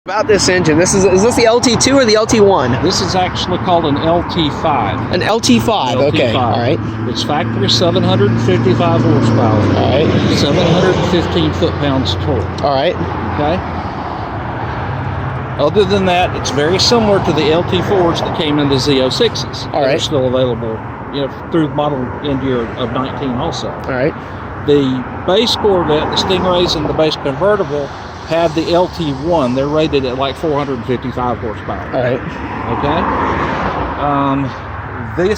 About this engine, is this the LT2 or the LT1? This is actually called an LT5. An LT5, okay, all right. Its factory 755 horsepower. All right. 715 foot-pounds torque. All right. Okay. Other than that, it's very similar to the LT4s that came in the Z06s. All right. They're still available, through the model end year of 19 also. All right. The base Corvette, the Stingrays and the base convertible, have the LT1. They're rated at like 455 horsepower. All right. Okay. The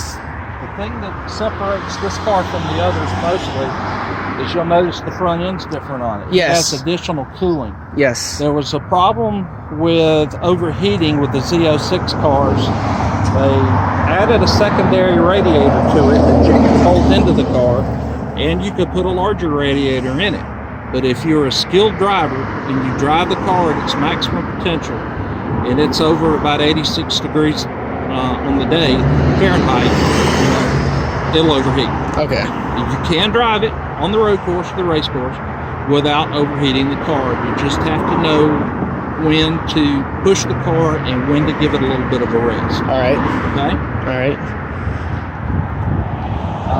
thing that separates this car from the others mostly is you'll notice the front end's different on it. Yes. It has additional cooling. Yes. There was a problem with overheating with the Z06 cars. They added a secondary radiator to it that you can bolt into the car, and you could put a larger radiator in it. But if you're a skilled driver and you drive the car at its maximum potential, and it's over about 86 degrees on the day, Fahrenheit, it'll overheat. Okay. You can drive it on the road course, the race course, without overheating the car. You just have to know when to push the car and when to give it a little bit of a rest. All right. Okay? All right.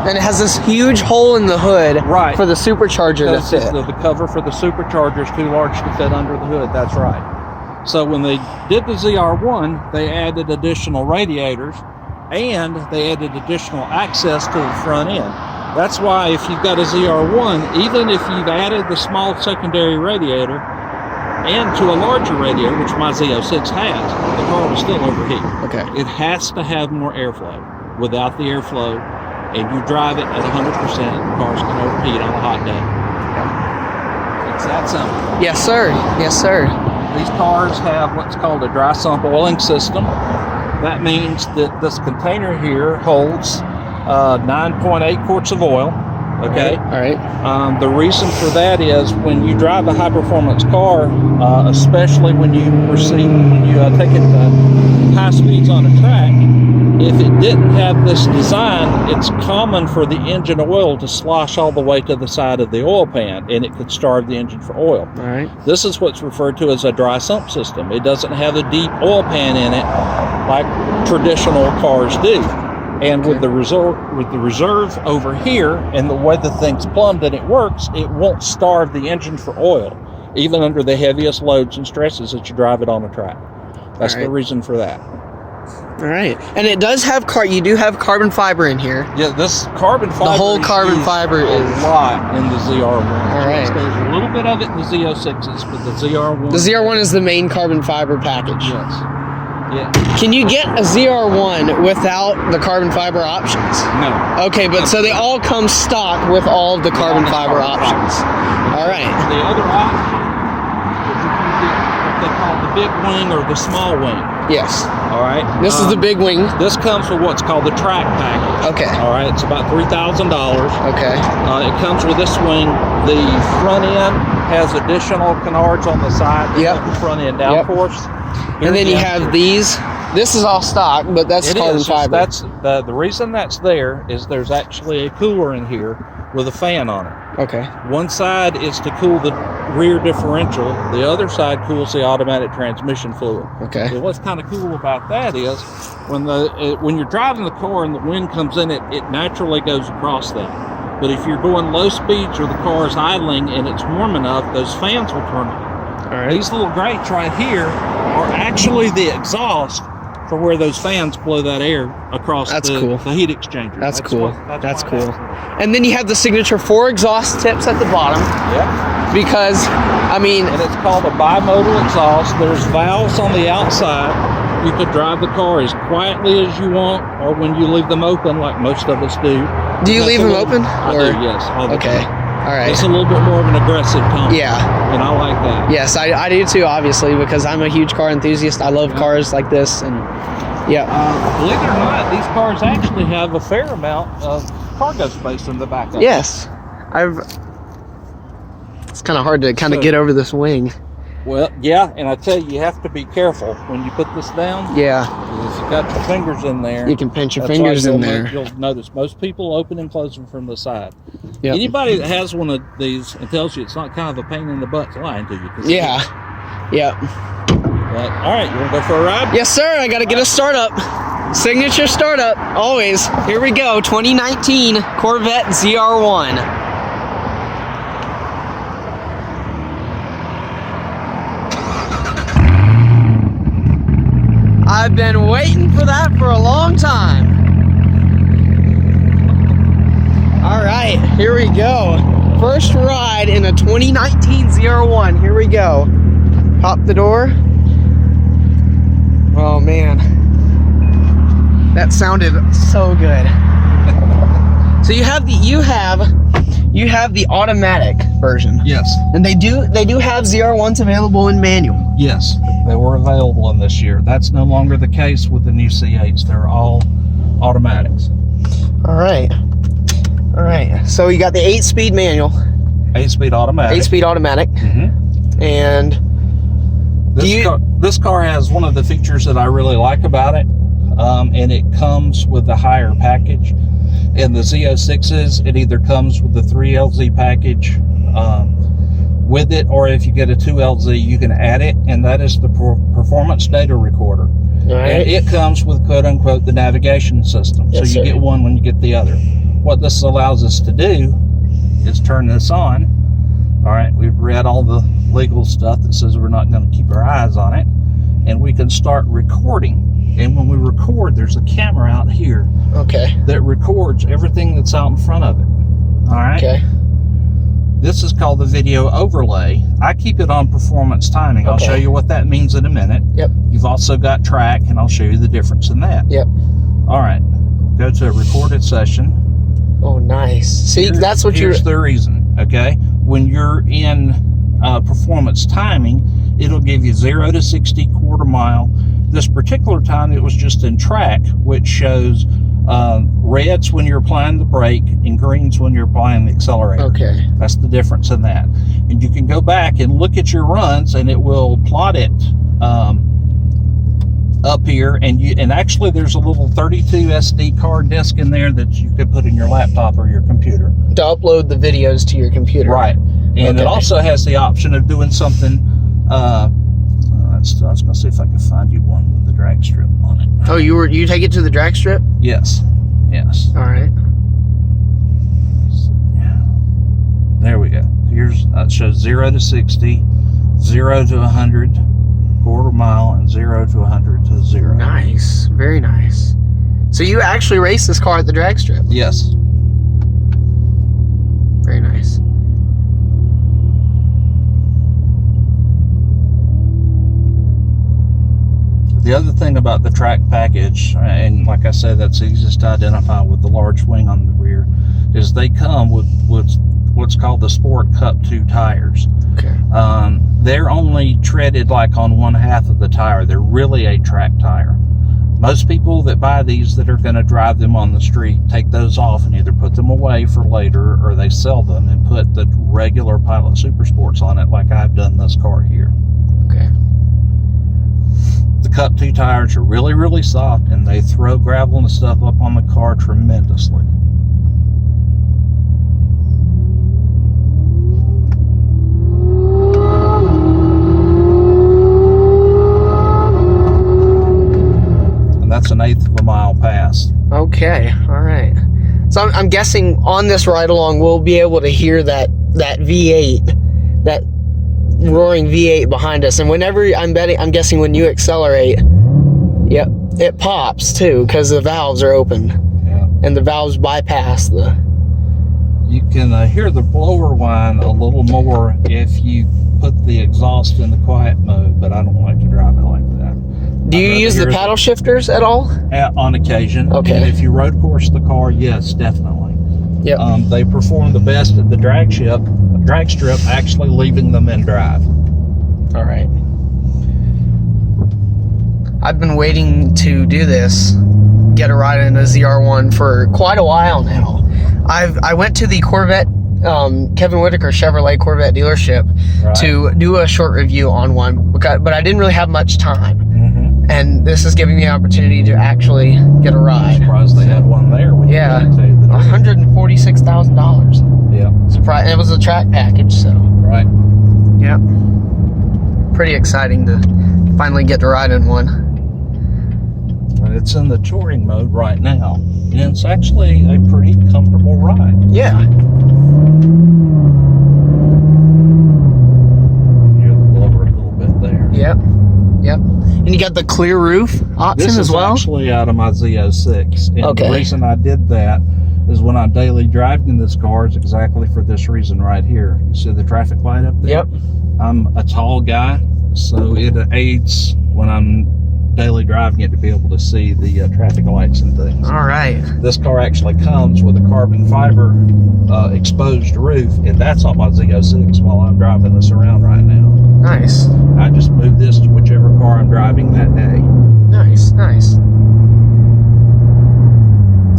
And it has this huge hole in the hood for the supercharger to fit. The cover for the supercharger is too large to fit under the hood. That's right. So when they did the ZR1, they added additional radiators and they added additional access to the front end. That's why if you've got a ZR1, even if you've added the small secondary radiator and to a larger radiator, which my Z06 has, the car will still overheat. Okay. It has to have more airflow. Without the airflow, and you drive it at 100%, the car's going to overheat on a hot day. It's that simple. Yes, sir. Yes, sir. These cars have what's called a dry sump oiling system. That means that this container here holds 9.8 quarts of oil. Okay. All right. The reason for that is when you drive a high-performance car, especially when you take it to high speeds on a track, if it didn't have this design, it's common for the engine oil to slosh all the way to the side of the oil pan, and it could starve the engine for oil. All right. This is what's referred to as a dry sump system. It doesn't have a deep oil pan in it like traditional cars do. And with the reserve over here and the way the thing's plumbed and it works, it won't starve the engine for oil, even under the heaviest loads and stresses that you drive it on a track. That's the reason for that. All right. And it does have you do have carbon fiber in here. Yeah, this carbon fiber. The whole carbon fiber is a lot in the ZR1. All right. There's a little bit of it in the Z06s, but the ZR1. The ZR1 is the main carbon fiber package. Yes. Yeah. Can you get a ZR1 without the carbon fiber options? No. Okay, but so they all come stock with all of the carbon fiber options. All right. The other option is you can get what they call the big wing or the small wing. Yes. All right. This is the big wing. This comes with what's called the track package. Okay. All right. It's about $3,000. Okay. It comes with this wing. The front end has additional canards on the side. Yep. The front end downforce. And then you have these. This is all stock, but that's carbon fiber. That's the reason that's there is there's actually a cooler in here with a fan on it. Okay. One side is to cool the rear differential. The other side cools the automatic transmission fluid. Okay. So what's kind of cool about that is when you're driving the car and the wind comes in, it naturally goes across that. But if you're going low speeds or the car is idling and it's warm enough, those fans will turn on. All right. These little grates right here are actually the exhaust for where those fans blow that air across the heat exchanger. That's cool. That's cool. And then you have the signature 4 exhaust tips at the bottom. Yeah. Because, and it's called a bimodal exhaust. There's valves on the outside. You could drive the car as quietly as you want, or when you leave them open, like most of us do. Do you leave them open? I do, yes. Okay. All right. It's a little bit more of an aggressive tone. Yeah. And I like that. Yes, I do too, obviously, because I'm a huge car enthusiast. I love cars like this, and yeah. Believe it or not, these cars actually have a fair amount of cargo space in the back of them. Yes. It's kind of hard to get over this wing. Well, yeah, and I tell you, you have to be careful when you put this down. Yeah. If you've got your fingers in there, you can pinch your fingers in there. You'll notice most people open and close them from the side. Yep. Anybody that has one of these and tells you it's not kind of a pain in the butt, lying to you. Yeah. Yeah. But, all right, you want to go for a ride? Yes, sir. I got to get a startup. Signature startup, always. Here we go, 2019 Corvette ZR1. I've been waiting for that for a long time. All right, here we go. First ride in a 2019 ZR1. Here we go. Pop the door. Oh man, that sounded so good. So you have the automatic version. Yes. And they do have ZR1s available in manual. Yes, they were available in this year. That's no longer the case with the new C8s. They're all automatics. All right. All right. So you got the 8-speed manual. 8-speed automatic. 8-speed automatic. Mm-hmm. And this car has one of the features that I really like about it, and it comes with the higher package. In the Z06s, it either comes with the 3LZ package with it, or if you get a 2LZ, you can add it, and that is the performance data recorder. all right. And it comes with quote-unquote the navigation system. Yes, so you sir. get one when you get the other. What this allows us to do is turn this on. All right, we've read all the legal stuff that says we're not going to keep our eyes on it, and we can start recording. And when we record, there's a camera out here Okay. that records everything that's out in front of it. All right. Okay. This is called the video overlay. I keep it on performance timing. I'll Okay. show you what that means in a minute. Yep. You've also got track, and I'll show you the difference in that. Yep. All right. Go to a recorded session. Oh, nice. See, that's what Here's the reason. Okay. When you're in performance timing, it'll give you 0 to 60 quarter mile. This particular time, it was just in track, which shows reds when you're applying the brake and greens when you're applying the accelerator. Okay. That's the difference in that. And you can go back and look at your runs, and it will plot it up here. And actually, there's a little 32 SD card disk in there that you could put in your laptop or your computer. To upload the videos to your computer. Right. And Okay. it also has the option of doing something. I was going to see if I could find you one with the drag strip on it. Oh, you take it to the drag strip? Yes. Yes. All right. There we go. Here's it shows 0 to 60, 0 to 100, quarter mile, and 0 to 100 to 0. Nice. Very nice. So you actually race this car at the drag strip? Yes. Very nice. The other thing about the track package, and like I said, that's easiest to identify with the large wing on the rear, is they come with what's called the Sport Cup 2 tires. Okay. They're only treaded like on one half of the tire. They're really a track tire. Most people that buy these that are going to drive them on the street take those off and either put them away for later, or they sell them and put the regular Pilot Super Sports on it, like I've done this car here. Okay. The Cup 2 tires are really, really soft, and they throw gravel and stuff up on the car tremendously. And that's 1/8 of a mile pass. Okay. All right. So I'm guessing on this ride along, we'll be able to hear that V8, that roaring V8 behind us. And whenever I'm guessing when you accelerate, yep, it pops too, because the valves are open. Yeah. And the valves bypass the... You can hear the blower whine a little more if you put the exhaust in the quiet mode, but I don't like to drive it like that. Do you use the paddle shifters at all? On occasion. Okay. And if you road course the car, yes, definitely. Yep. They perform the best at the drag strip, actually leaving them in drive. All right. I've been waiting to do this, get a ride in a ZR1 for quite a while now. I went to the Corvette, Kevin Whitaker Chevrolet Corvette dealership Right. to do a short review on one, but I didn't really have much time. Mm-hmm. And this is giving me an opportunity to actually get a I'm ride. surprised they had one there. When Yeah, you got to the $146,000. Yeah. Surprise! It was a track package, so Right. yeah, pretty exciting to finally get to ride in one. And it's in the touring mode right now, and it's actually a pretty comfortable ride. Yeah. Hear the blower a little bit there. Yep. Yep. And you got the clear roof option as well? This is actually out of my Z06. And Okay. the reason I did that is when I'm daily driving this car is exactly for this reason right here. You see the traffic light up there? Yep. I'm a tall guy, so it aids when I'm daily driving it to be able to see the traffic lights and things. All right. This car actually comes with a carbon fiber exposed roof, and that's on my Z06 while I'm driving this around right now. Nice. I just moved this to whichever car I'm driving that day. Nice, nice.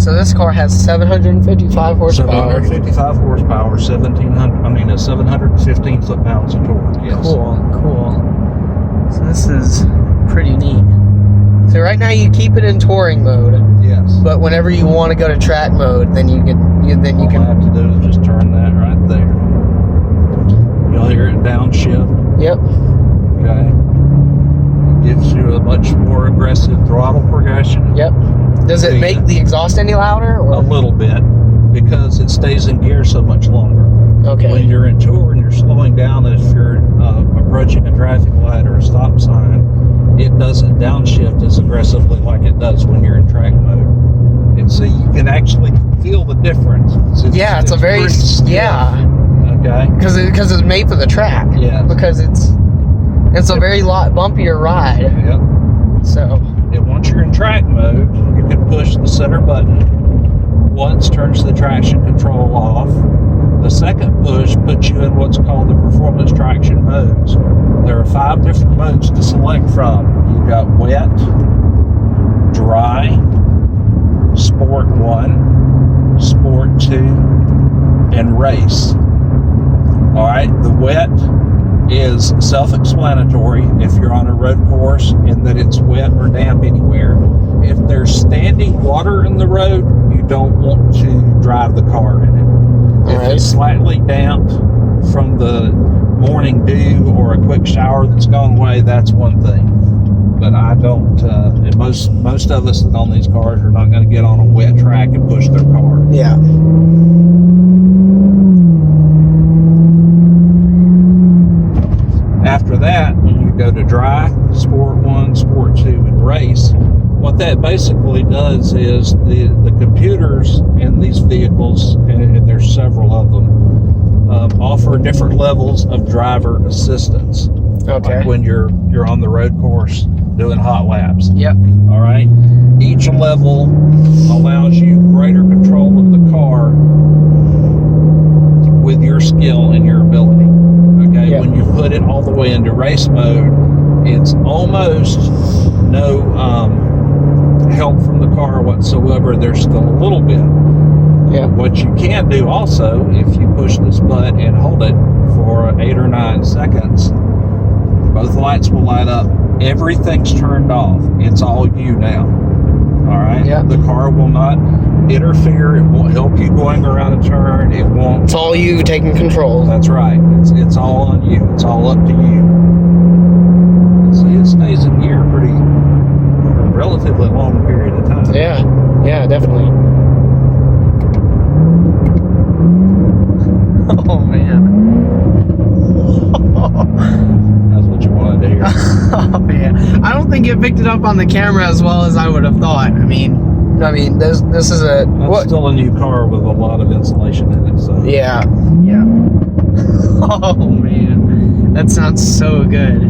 So this car has 755 horsepower. 755 horsepower, 715 foot-pounds of torque. Yes. Cool, cool. So this is pretty neat. So right now you keep it in touring mode, Yes. but whenever you want to go to track mode, then you can. All I have to do is just turn that right there. You'll hear it downshift. Yep. Okay. It gives you a much more aggressive throttle progression. Yep. Does it make the exhaust any louder? Or? A little bit, because it stays in gear so much longer. Okay. When you're in tour and you're slowing down, if you're approaching a traffic light or a stop sign, it doesn't downshift as aggressively like it does when you're in track mode. And so you can actually feel the difference. It's a very pretty stiff. Okay. because it's made for the track. Yeah. Because it's a very bumpier ride. Yep. So. And once you're in track mode, you can push the center button. Once turns the traction control off. The second push puts you in what's called the performance traction modes. There are 5 different modes to select from. You've got wet, dry, Sport 1, Sport 2, and race. All right, the wet is self-explanatory if you're on a road course and that it's wet or damp anywhere. If there's standing water in the road, you don't want to drive the car in it. If it's slightly damp from the morning dew or a quick shower that's gone away, that's one thing. But I don't, and most of us that own these cars are not going to get on a wet track and push their car. Yeah. After that, when you go to dry, Sport 1, Sport 2, and race, what that basically does is the computers in these vehicles, and there's several of them, offer different levels of driver assistance. Okay. Like when you're on the road course doing hot laps. Yep. All right. Each level allows you greater control of the car with your skill and your ability. Okay. Yep. When you put it all the way into race mode, it's almost no help from the car whatsoever. There's still a little bit. Yeah. What you can do also, if you push this button and hold it for 8 or 9 seconds, both lights will light up. Everything's turned off. It's all you now. All right. Yeah. The car will not interfere. It won't help you going around a turn. It won't. It's all you taking control. That's right. It's all on you. It's all up to you. See, it stays in gear for a relatively long period of time. Yeah. Yeah, definitely. Oh man. That's what you wanted to hear. Oh man. I don't think it picked it up on the camera as well as I would have thought. I mean this is a That's still a new car with a lot of insulation in it, so Yeah. Yeah. Oh man. That sounds so good.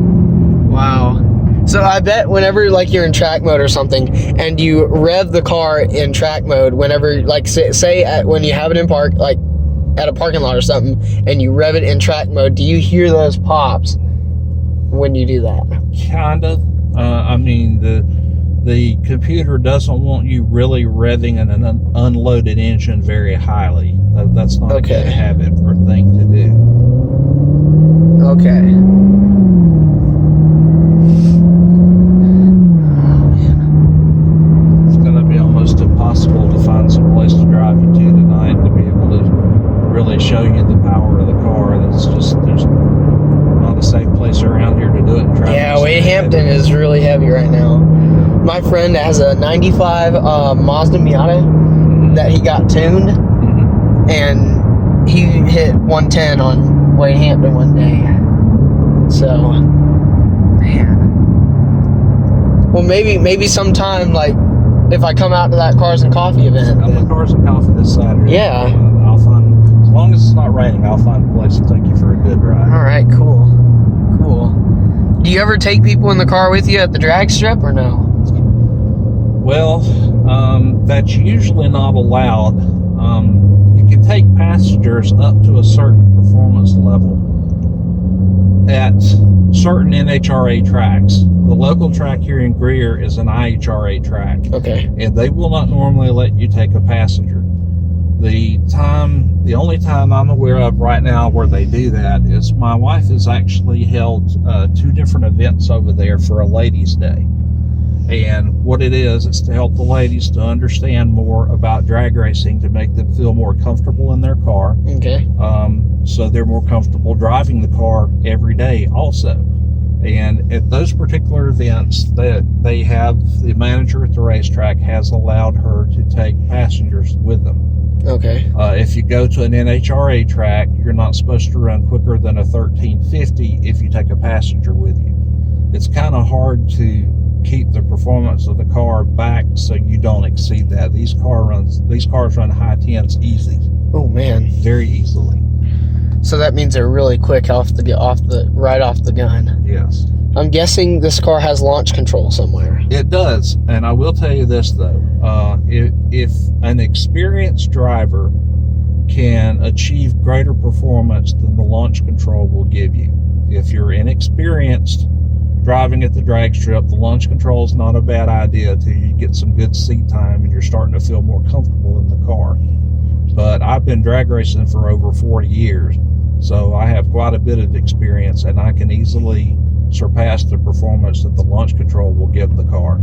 Wow. So I bet whenever like you're in track mode or something and you rev the car in track mode, whenever like say when you have it in park, like at a parking lot or something, and you rev it in track mode, do you hear those pops when you do that? kind of. I mean, the computer doesn't want you really revving an unloaded engine very highly. That's not a good habit or thing to do. Okay. It's going to be almost impossible to find some place to drive you to tonight to be able to really show you the power of the car. There's not a safe place around here to do it. Yeah, Wade Hampton is is really heavy right now. My friend has a 95 Mazda Miata that he got tuned, and he hit 110 on Wade Hampton one day. So, man. Well, maybe sometime, like, if I come out to that Cars and Coffee event. Come to Cars and Coffee this Saturday. Yeah. I'll find, as long as it's not raining, I'll find a place to take you for a good ride. All right, cool. Do you ever take people in the car with you at the drag strip or no? Well, that's usually not allowed. You can take passengers up to a certain performance level at certain NHRA tracks. The local track here in Greer is an IHRA track. Okay. And they will not normally let you take a passenger. The only time I'm aware of right now where they do that is my wife has actually held 2 different events over there for a ladies' day. And what it is to help the ladies to understand more about drag racing, to make them feel more comfortable in their car. Okay. So they're more comfortable driving the car every day also. And at those particular events, that they have, the manager at the racetrack has allowed her to take passengers with them. Okay. If you go to an NHRA track, you're not supposed to run quicker than a 1350 if you take a passenger with you. It's kind of hard to keep the performance of the car back so you don't exceed that. These cars run high 10s easy. Oh man. Very easily. So that means they're really quick right off the gun. Yes. I'm guessing this car has launch control somewhere. It does, and I will tell you this though: if an experienced driver can achieve greater performance than the launch control will give you, if you're inexperienced driving at the drag strip, the launch control is not a bad idea till you get some good seat time and you're starting to feel more comfortable in the car. But I've been drag racing for over 40 years, so I have quite a bit of experience, and I can easily surpass the performance that the launch control will give the car.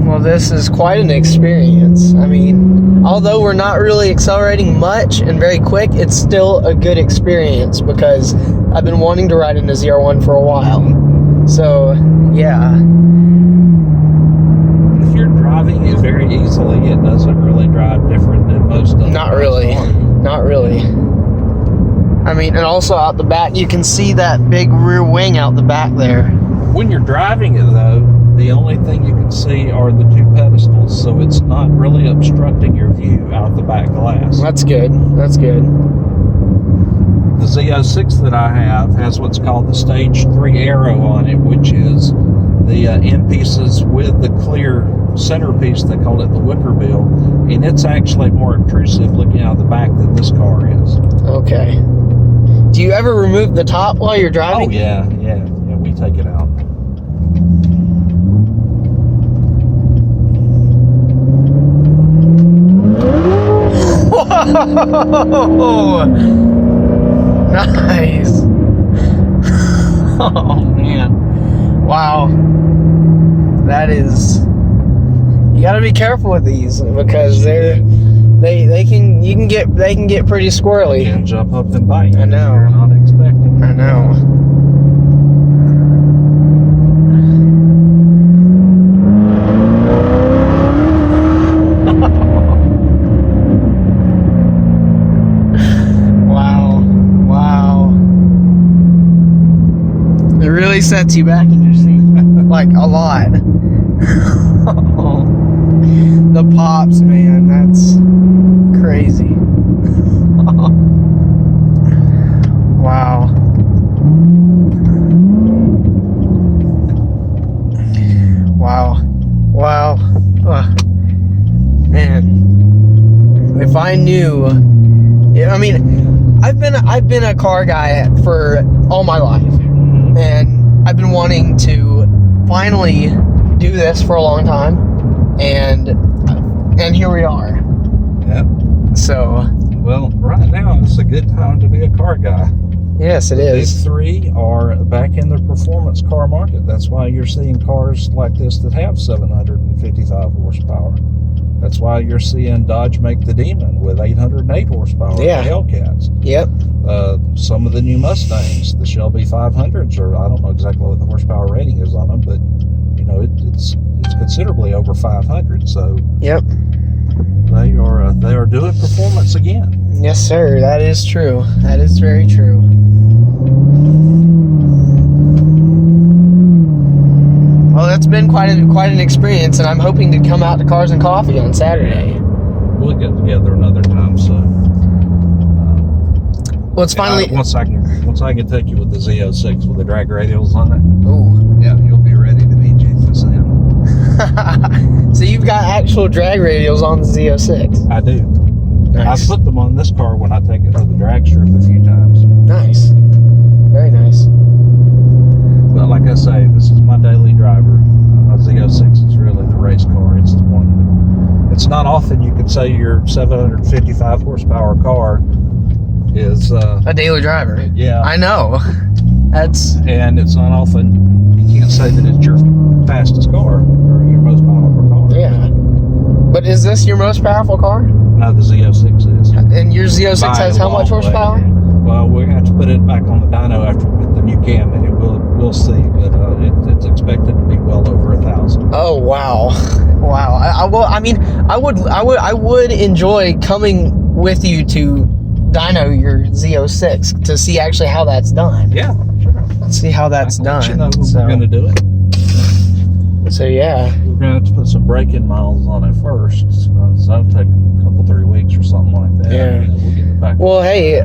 Well, this is quite an experience. I mean, although we're not really accelerating much and very quick, it's still a good experience because I've been wanting to ride in a ZR1 for a while. So, yeah. If you're driving it very easily, it doesn't really drive different than most of them. Not really. Not really. I mean, and also out the back, you can see that big rear wing out the back there. When you're driving it though, the only thing you can see are the 2 pedestals, so it's not really obstructing your view out the back glass. That's good. That's good. The Z06 that I have has what's called the Stage 3 arrow on it, which is the end pieces with the clear centerpiece. They call it the wicker bill, and it's actually more obtrusive looking out the back than this car is. Okay. Do you ever remove the top while you're driving? Oh yeah, we take it out. Whoa! Nice. Oh man. Wow. That is, you gotta be careful with these because they can get pretty squirrely. And jump up and bite. I know. You're not expecting. I know. Wow. It really sets you back in your seat. Like a lot. The pops, man, that's crazy. Wow. Man, if I knew, I mean, I've been a car guy for all my life, and I've been wanting to finally do this for a long time, and here we are. Yep. So, well, right now it's a good time to be a car guy. yes, it is. These 3 are back in the performance car market. That's why you're seeing cars like this that have 755 horsepower. That's why you're seeing Dodge make the Demon with 808 horsepower. Yeah. The Hellcats. Yep. Some of the new Mustangs, the Shelby 500s, or I don't know exactly what the horsepower rating is on them, but you know it's considerably over 500. So Yep. they are doing performance again. Yes, sir. That is true. That is very true. Well, that's been quite an experience, and I'm hoping to come out to Cars and Coffee on Saturday. We'll get together another time. So, Well, it's finally. Once I can take you with the Z06 with the drag radials on it. Ooh. Yeah, you'll be ready to be Jesus Sam. So you've got actual drag radials on the Z06. I do. Nice. I put them on this car when I take it to the drag strip a few times. Nice. Very nice. But like I say, this is my daily driver. Z06 is really the race car. It's the one. It's not often you could say your 755 horsepower car is A daily driver. Yeah. I know. And it's not often you can't say that it's your fastest car or your most powerful car. Yeah. But is this your most powerful car? No, the Z06 is. And your Z06 By has a how much long way. horsepower? Well, we're gonna have to put it back on the dyno after we put the new cam in it. We'll see, but it's expected to be well over 1,000. Oh wow, wow! I would enjoy coming with you to dyno your Z06 to see actually how that's done. Yeah, sure. Let's see how that's I'll done. let you know when so, we're gonna do it. So yeah. We're gonna have to put some braking miles on it first, so that'll take a couple, 3 weeks or something like that. Yeah. And then we'll get it back. Well, hey,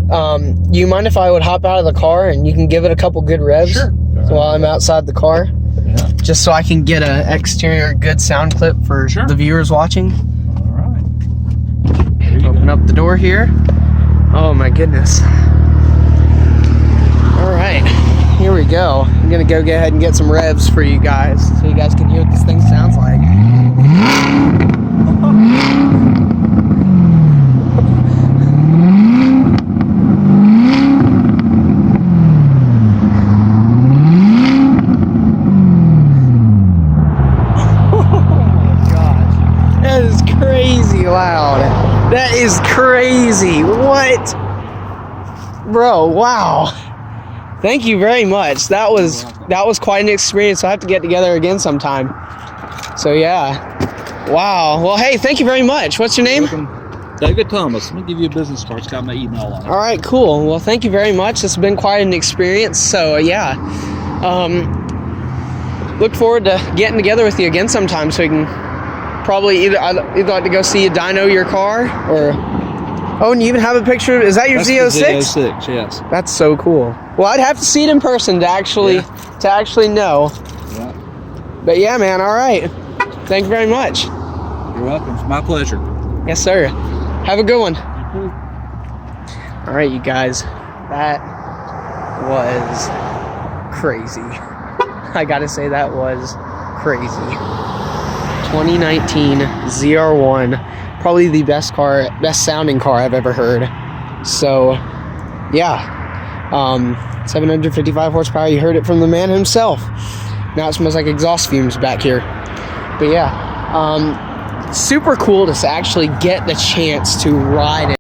you mind if I would hop out of the car and you can give it a couple good revs? Sure. So while I'm outside the car, Yeah. just so I can get an exterior good sound clip for Sure. the viewers watching. All right. There you Open go. up the door here. Oh my goodness. All right, here we go. I'm gonna go ahead and get some revs for you guys so you guys can hear what this thing sounds like. That is crazy loud. That is crazy. What? Bro, wow. Thank you very much. That was quite an experience. I'll have to get together again sometime. So yeah. Wow. Well, hey, thank you very much. What's your name? David Thomas. Let me give you a business card. It's got my email on it. All right, cool. Well, thank you very much. It's been quite an experience. So yeah. Look forward to getting together with you again sometime so we can probably either like to go see you dyno your car or and you even have a picture. Is that your That's Z06? the Z06, yes. That's so cool. Well, I'd have to see it in person to actually know. Yeah. But yeah, man. All right. Thank you very much. You're welcome. It's my pleasure. Yes, sir. Have a good one. All right, you guys. That was crazy. I gotta say that was crazy. 2019 ZR1, probably the best sounding car I've ever heard. So, yeah, 755 horsepower. You heard it from the man himself. Now it smells like exhaust fumes back here. But yeah, super cool to actually get the chance to ride it.